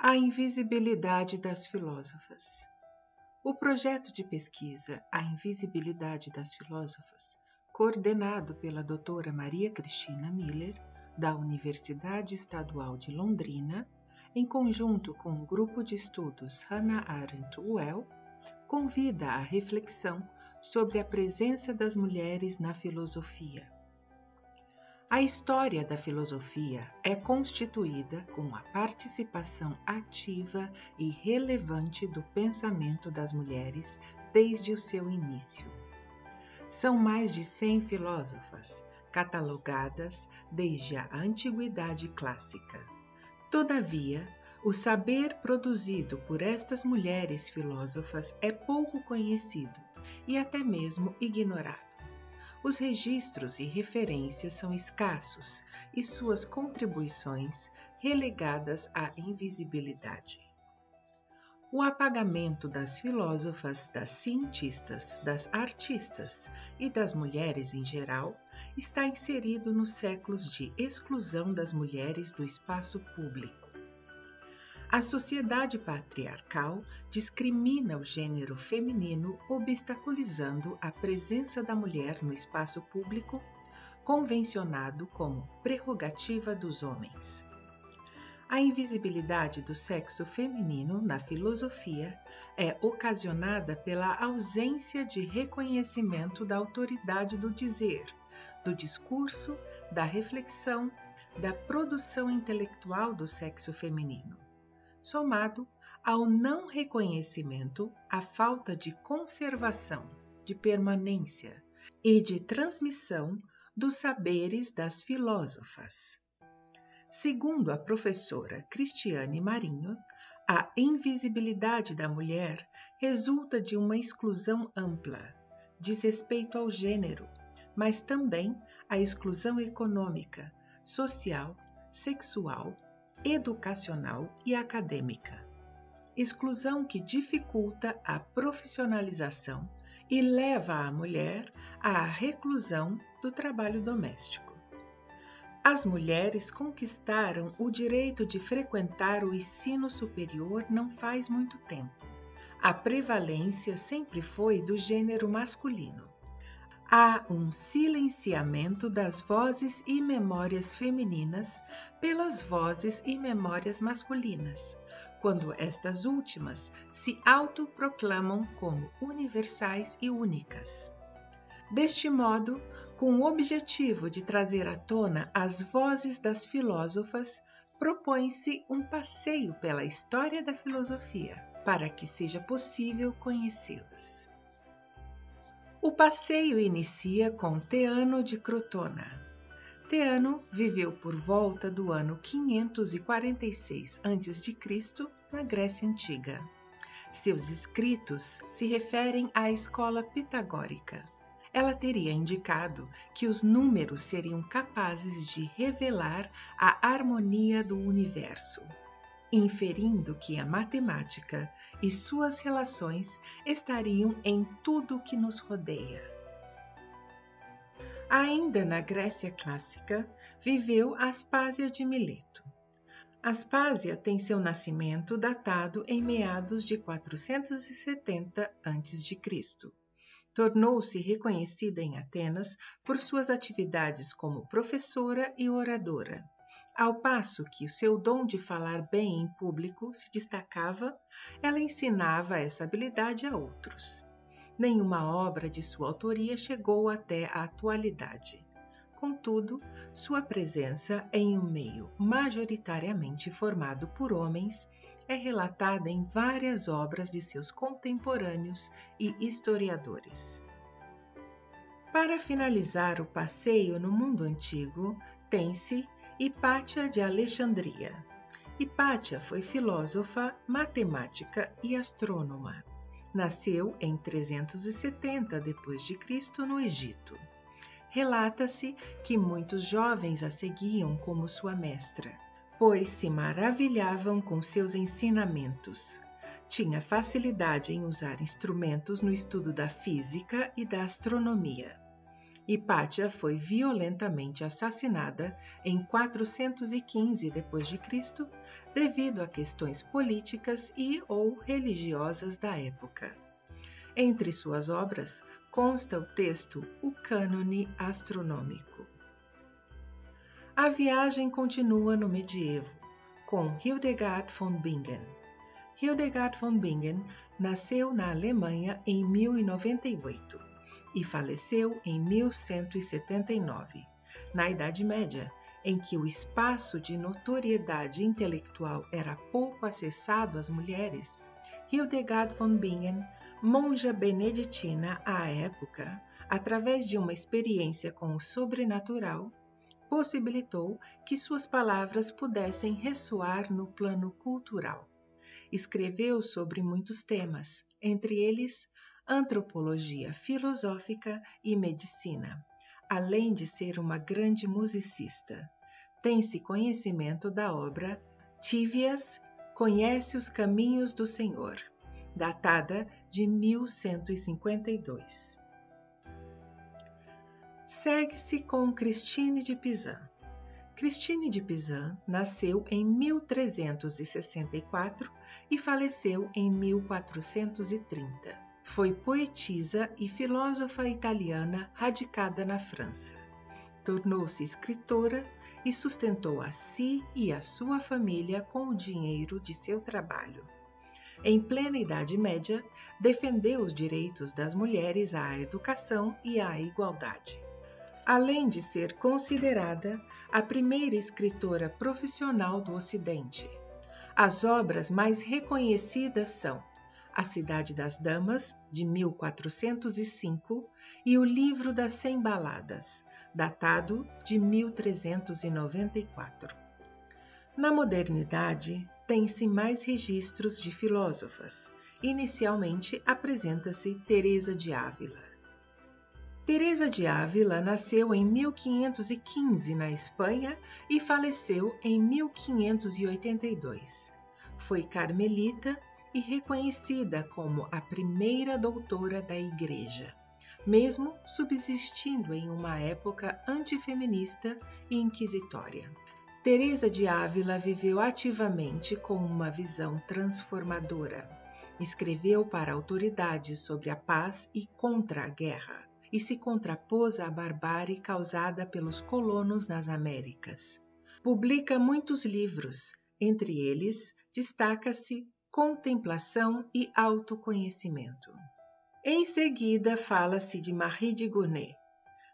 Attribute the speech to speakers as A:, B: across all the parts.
A: A invisibilidade das filósofas. O projeto de pesquisa A Invisibilidade das Filósofas, coordenado pela doutora Maria Cristina Miller, da Universidade Estadual de Londrina, em conjunto com o grupo de estudos Hannah Arendt Well, convida à reflexão sobre a presença das mulheres na filosofia. A história da filosofia é constituída com a participação ativa e relevante do pensamento das mulheres desde o seu início. São mais de 100 filósofas, catalogadas desde a Antiguidade Clássica. Todavia, o saber produzido por estas mulheres filósofas é pouco conhecido e até mesmo ignorado. Os registros e referências são escassos e suas contribuições relegadas à invisibilidade. O apagamento das filósofas, das cientistas, das artistas e das mulheres em geral está inserido nos séculos de exclusão das mulheres do espaço público. A sociedade patriarcal discrimina o gênero feminino, obstaculizando a presença da mulher no espaço público, convencionado como prerrogativa dos homens. A invisibilidade do sexo feminino na filosofia é ocasionada pela ausência de reconhecimento da autoridade do dizer, do discurso, da reflexão, da produção intelectual do sexo feminino, somado ao não reconhecimento, à falta de conservação, de permanência e de transmissão dos saberes das filósofas. Segundo a professora Cristiane Marinho, a invisibilidade da mulher resulta de uma exclusão ampla, diz respeito ao gênero, mas também à exclusão econômica, social, sexual, educacional e acadêmica. Exclusão que dificulta a profissionalização e leva a mulher à reclusão do trabalho doméstico. As mulheres conquistaram o direito de frequentar o ensino superior não faz muito tempo. A prevalência sempre foi do gênero masculino. Há um silenciamento das vozes e memórias femininas pelas vozes e memórias masculinas, quando estas últimas se autoproclamam como universais e únicas. Deste modo, com o objetivo de trazer à tona as vozes das filósofas, propõe-se um passeio pela história da filosofia, para que seja possível conhecê-las. O passeio inicia com Teano de Crotona. Teano viveu por volta do ano 546 a.C. na Grécia Antiga. Seus escritos se referem à escola pitagórica. Ela teria indicado que os números seriam capazes de revelar a harmonia do universo, inferindo que a matemática e suas relações estariam em tudo que nos rodeia. Ainda na Grécia Clássica, viveu Aspásia de Mileto. Aspásia tem seu nascimento datado em meados de 470 a.C. Tornou-se reconhecida em Atenas por suas atividades como professora e oradora. Ao passo que o seu dom de falar bem em público se destacava, ela ensinava essa habilidade a outros. Nenhuma obra de sua autoria chegou até a atualidade. Contudo, sua presença em um meio majoritariamente formado por homens é relatada em várias obras de seus contemporâneos e historiadores. Para finalizar o passeio no mundo antigo, tem-se Hipátia de Alexandria. Hipátia foi filósofa, matemática e astrônoma. Nasceu em 370 d.C. no Egito. Relata-se que muitos jovens a seguiam como sua mestra, pois se maravilhavam com seus ensinamentos. Tinha facilidade em usar instrumentos no estudo da física e da astronomia. Hipátia foi violentamente assassinada em 415 d.C. devido a questões políticas e ou religiosas da época. Entre suas obras consta o texto O Cânone Astronômico. A viagem continua no medievo, com Hildegard von Bingen. Hildegard von Bingen nasceu na Alemanha em 1098 e faleceu em 1179, na Idade Média, em que o espaço de notoriedade intelectual era pouco acessado às mulheres. Hildegard von Bingen, monja beneditina à época, através de uma experiência com o sobrenatural, possibilitou que suas palavras pudessem ressoar no plano cultural. Escreveu sobre muitos temas, entre eles antropologia filosófica e medicina, além de ser uma grande musicista. Tem-se conhecimento da obra Tívias Conhece os Caminhos do Senhor, datada de 1152. Segue-se com Christine de Pizan. Christine de Pizan nasceu em 1364 e faleceu em 1430. Foi poetisa e filósofa italiana radicada na França. Tornou-se escritora e sustentou a si e a sua família com o dinheiro de seu trabalho. Em plena Idade Média, defendeu os direitos das mulheres à educação e à igualdade. Além de ser considerada a primeira escritora profissional do Ocidente. As obras mais reconhecidas são A Cidade das Damas, de 1405, e O Livro das 100 Baladas, datado de 1394. Na modernidade, tem-se mais registros de filósofas. Inicialmente apresenta-se Teresa de Ávila. Teresa de Ávila nasceu em 1515 na Espanha e faleceu em 1582. Foi carmelita e reconhecida como a primeira doutora da Igreja, mesmo subsistindo em uma época antifeminista e inquisitória. Teresa de Ávila viveu ativamente com uma visão transformadora. Escreveu para autoridades sobre a paz e contra a guerra, e se contrapôs à barbárie causada pelos colonos nas Américas. Publica muitos livros, entre eles destaca-se Contemplação e Autoconhecimento. Em seguida fala-se de Marie de Gournay.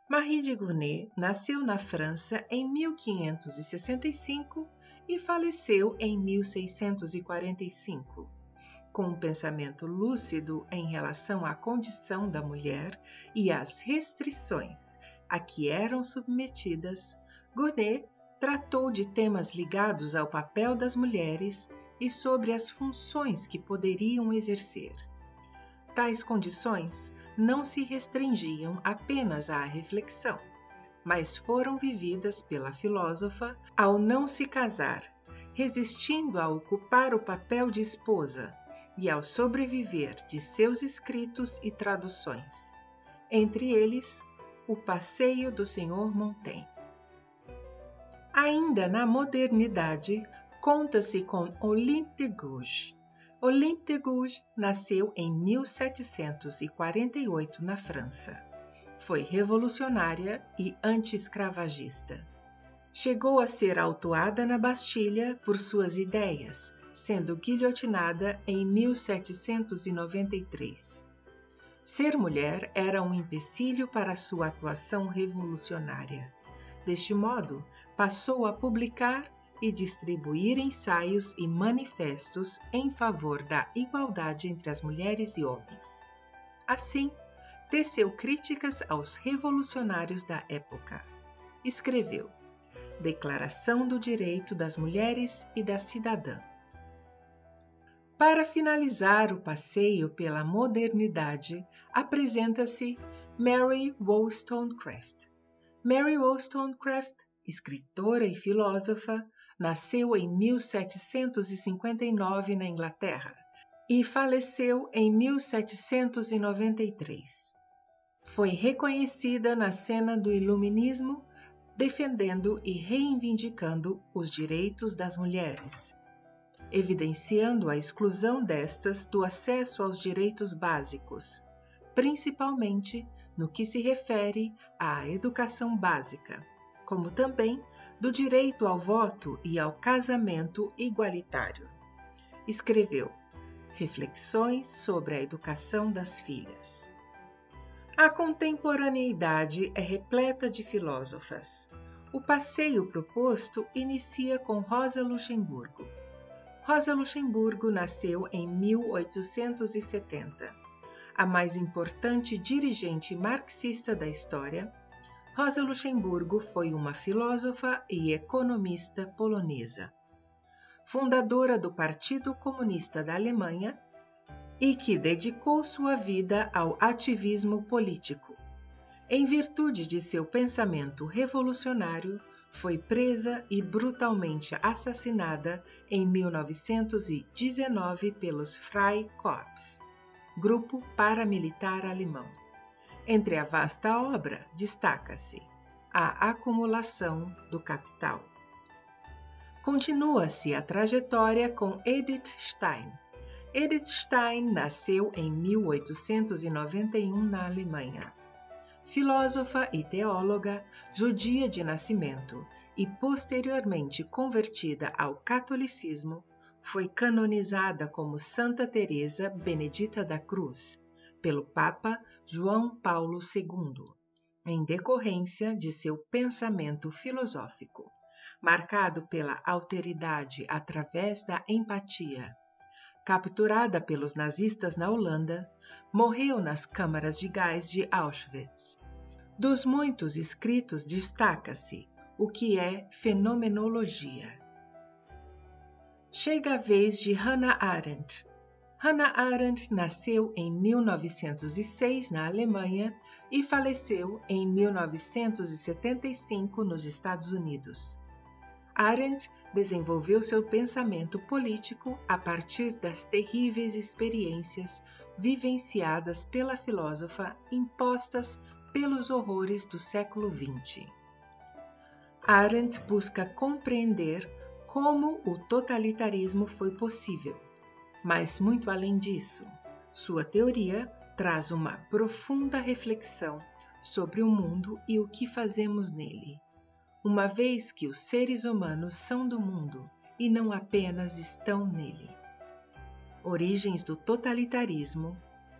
A: Marie de Gournay nasceu na França em 1565 e faleceu em 1645. Com um pensamento lúcido em relação à condição da mulher e às restrições a que eram submetidas, Gournay tratou de temas ligados ao papel das mulheres e sobre as funções que poderiam exercer. Tais condições não se restringiam apenas à reflexão, mas foram vividas pela filósofa ao não se casar, resistindo a ocupar o papel de esposa, e ao sobreviver de seus escritos e traduções, entre eles O Passeio do Sr. Montaigne. Ainda na modernidade, conta-se com Olympe de Gouges. Olympe de Gouges nasceu em 1748 na França. Foi revolucionária e anti-escravagista. Chegou a ser autuada na Bastilha por suas ideias, sendo guilhotinada em 1793. Ser mulher era um empecilho para sua atuação revolucionária. Deste modo, passou a publicar e distribuir ensaios e manifestos em favor da igualdade entre as mulheres e homens. Assim, teceu críticas aos revolucionários da época. Escreveu Declaração do Direito das Mulheres e da Cidadã. Para finalizar o passeio pela modernidade, apresenta-se Mary Wollstonecraft. Mary Wollstonecraft, escritora e filósofa, nasceu em 1759 na Inglaterra e faleceu em 1793. Foi reconhecida na cena do Iluminismo, defendendo e reivindicando os direitos das mulheres, evidenciando a exclusão destas do acesso aos direitos básicos, principalmente no que se refere à educação básica, como também do direito ao voto e ao casamento igualitário. Escreveu Reflexões sobre a Educação das Filhas. A contemporaneidade é repleta de filósofas. O passeio proposto inicia com Rosa Luxemburgo. Rosa Luxemburgo nasceu em 1870. A mais importante dirigente marxista da história, Rosa Luxemburgo foi uma filósofa e economista polonesa, fundadora do Partido Comunista da Alemanha e que dedicou sua vida ao ativismo político. Em virtude de seu pensamento revolucionário, foi presa e brutalmente assassinada em 1919 pelos Freikorps, grupo paramilitar alemão. Entre a vasta obra, destaca-se A Acumulação do Capital. Continua-se a trajetória com Edith Stein. Edith Stein nasceu em 1891 na Alemanha. Filósofa e teóloga, judia de nascimento e posteriormente convertida ao catolicismo, foi canonizada como Santa Teresa Benedita da Cruz pelo Papa João Paulo II, em decorrência de seu pensamento filosófico, marcado pela alteridade através da empatia. Capturada pelos nazistas na Holanda, morreu nas câmaras de gás de Auschwitz. Dos muitos escritos destaca-se o que é fenomenologia. Chega a vez de Hannah Arendt. Hannah Arendt nasceu em 1906 na Alemanha e faleceu em 1975 nos Estados Unidos. Arendt desenvolveu seu pensamento político a partir das terríveis experiências vivenciadas pela filósofa impostas pelos horrores do século XX. Arendt busca compreender como o totalitarismo foi possível, mas muito além disso, sua teoria traz uma profunda reflexão sobre o mundo e o que fazemos nele, uma vez que os seres humanos são do mundo e não apenas estão nele. Origens do totalitarismo,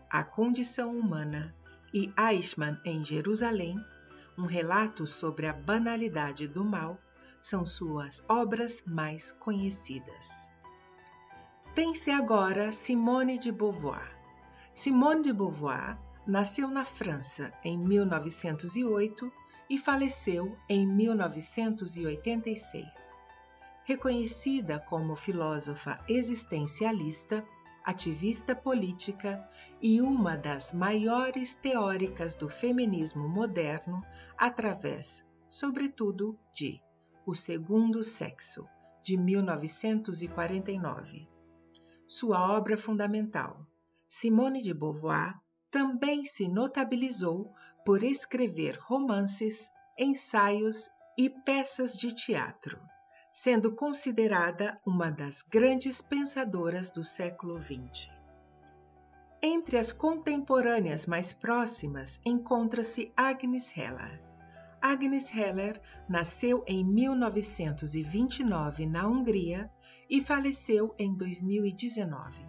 A: A Condição Humana e Eichmann em Jerusalém, um relato sobre a banalidade do mal, são suas obras mais conhecidas. Tem-se agora Simone de Beauvoir. Simone de Beauvoir nasceu na França em 1908 e faleceu em 1986. Reconhecida como filósofa existencialista, ativista política e uma das maiores teóricas do feminismo moderno através, sobretudo, de O Segundo Sexo, de 1949. Sua obra fundamental, Simone de Beauvoir, também se notabilizou por escrever romances, ensaios e peças de teatro, sendo considerada uma das grandes pensadoras do século XX. Entre as contemporâneas mais próximas encontra-se Agnes Heller. Agnes Heller nasceu em 1929 na Hungria e faleceu em 2019.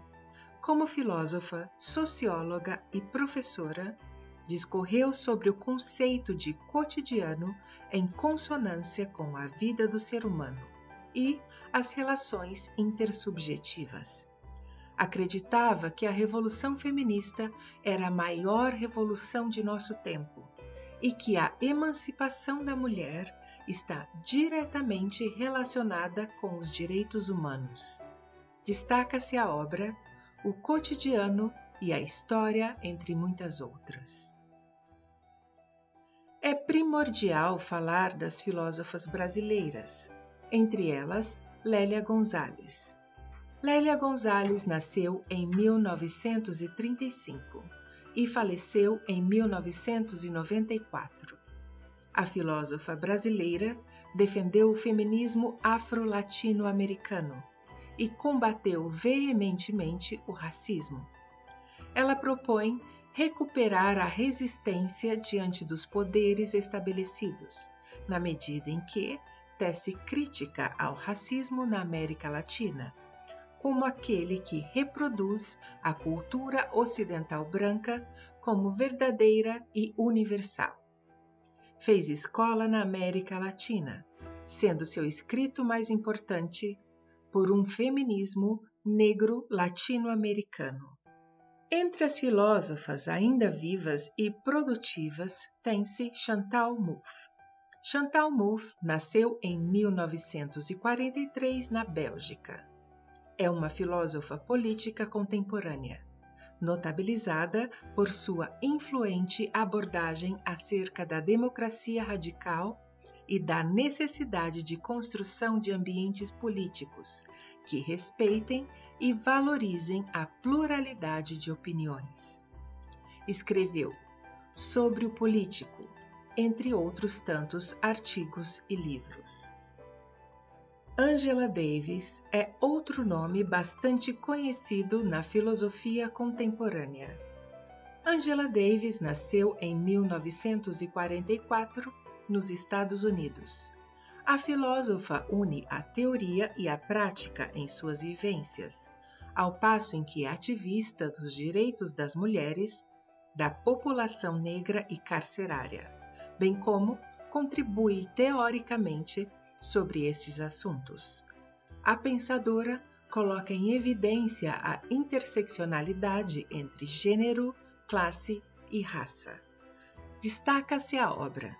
A: Como filósofa, socióloga e professora, discorreu sobre o conceito de cotidiano em consonância com a vida do ser humano e as relações intersubjetivas. Acreditava que a revolução feminista era a maior revolução de nosso tempo e que a emancipação da mulher está diretamente relacionada com os direitos humanos. Destaca-se a obra O Cotidiano e a História, entre muitas outras. É primordial falar das filósofas brasileiras, entre elas Lélia Gonzalez. Lélia Gonzalez nasceu em 1935. e faleceu em 1994. A filósofa brasileira defendeu o feminismo afro-latino-americano e combateu veementemente o racismo. Ela propõe recuperar a resistência diante dos poderes estabelecidos, na medida em que tece crítica ao racismo na América Latina, como aquele que reproduz a cultura ocidental branca como verdadeira e universal. Fez escola na América Latina, sendo seu escrito mais importante por um feminismo negro latino-americano. Entre as filósofas ainda vivas e produtivas tem-se Chantal Mouffe. Chantal Mouffe nasceu em 1943 na Bélgica. É uma filósofa política contemporânea, notabilizada por sua influente abordagem acerca da democracia radical e da necessidade de construção de ambientes políticos que respeitem e valorizem a pluralidade de opiniões. Escreveu Sobre o Político, entre outros tantos artigos e livros. Angela Davis é outro nome bastante conhecido na filosofia contemporânea. Angela Davis nasceu em 1944 nos Estados Unidos. A filósofa une a teoria e a prática em suas vivências, ao passo em que é ativista dos direitos das mulheres, da população negra e carcerária, bem como contribui teoricamente sobre estes assuntos. A pensadora coloca em evidência a interseccionalidade entre gênero, classe e raça. Destaca-se a obra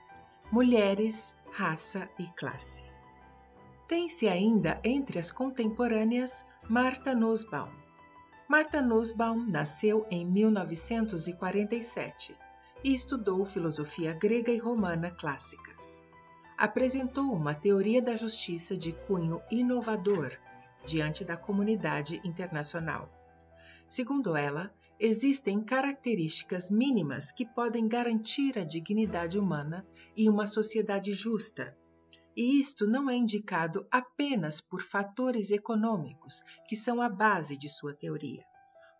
A: Mulheres, Raça e Classe. Tem-se ainda entre as contemporâneas Martha Nussbaum. Martha Nussbaum nasceu em 1947 e estudou filosofia grega e romana clássicas. Apresentou uma teoria da justiça de cunho inovador diante da comunidade internacional. Segundo ela, existem características mínimas que podem garantir a dignidade humana e uma sociedade justa, e isto não é indicado apenas por fatores econômicos, que são a base de sua teoria,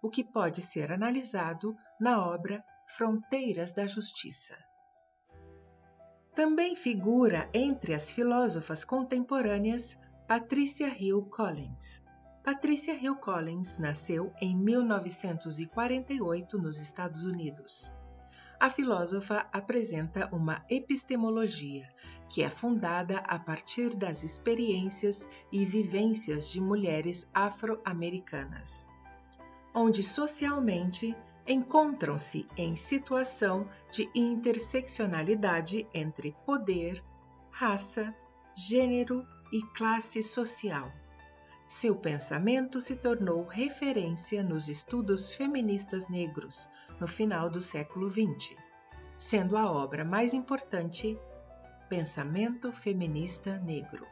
A: o que pode ser analisado na obra Fronteiras da Justiça. Também figura entre as filósofas contemporâneas Patricia Hill Collins. Patricia Hill Collins nasceu em 1948 nos Estados Unidos. A filósofa apresenta uma epistemologia que é fundada a partir das experiências e vivências de mulheres afro-americanas, onde socialmente encontram-se em situação de interseccionalidade entre poder, raça, gênero e classe social. Seu pensamento se tornou referência nos estudos feministas negros no final do século XX, sendo a obra mais importante Pensamento Feminista Negro.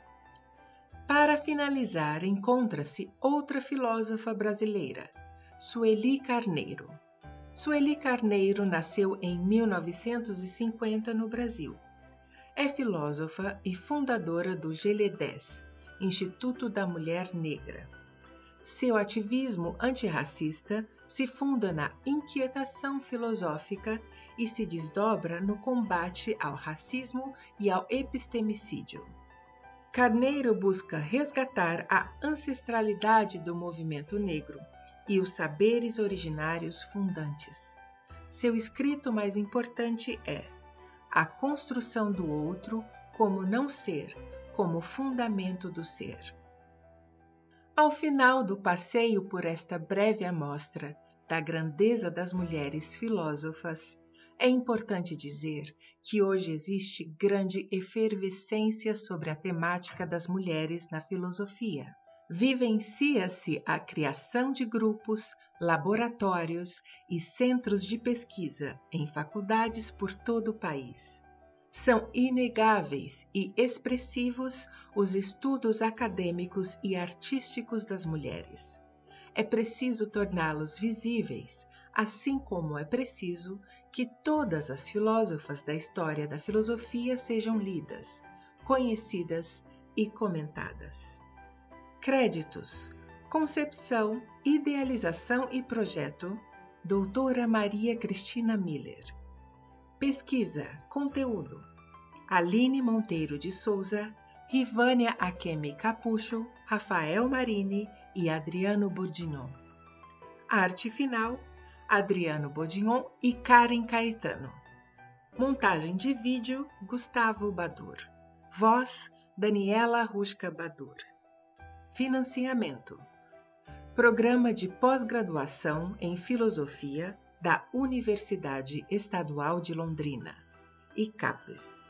A: Para finalizar, encontra-se outra filósofa brasileira, Sueli Carneiro. Sueli Carneiro nasceu em 1950 no Brasil. É filósofa e fundadora do GLE10, Instituto da Mulher Negra. Seu ativismo antirracista se funda na inquietação filosófica e se desdobra no combate ao racismo e ao epistemicídio. Carneiro busca resgatar a ancestralidade do movimento negro e os saberes originários fundantes. Seu escrito mais importante é A Construção do Outro como Não Ser, como Fundamento do Ser. Ao final do passeio por esta breve amostra da grandeza das mulheres filósofas, é importante dizer que hoje existe grande efervescência sobre a temática das mulheres na filosofia. Vivencia-se a criação de grupos, laboratórios e centros de pesquisa em faculdades por todo o país. São inegáveis e expressivos os estudos acadêmicos e artísticos das mulheres. É preciso torná-los visíveis, assim como é preciso que todas as filósofas da história da filosofia sejam lidas, conhecidas e comentadas. Créditos: concepção, idealização e projeto, Doutora Maria Cristina Miller. Pesquisa, conteúdo, Aline Monteiro de Souza, Rivânia Akemi Capucho, Rafael Marini e Adriano Bourdignon. Arte final, Adriano Bourdignon e Karen Caetano. Montagem de vídeo, Gustavo Badur. Voz, Daniela Ruska Badur. Financiamento: Programa de Pós-Graduação em Filosofia da Universidade Estadual de Londrina, ICAPES.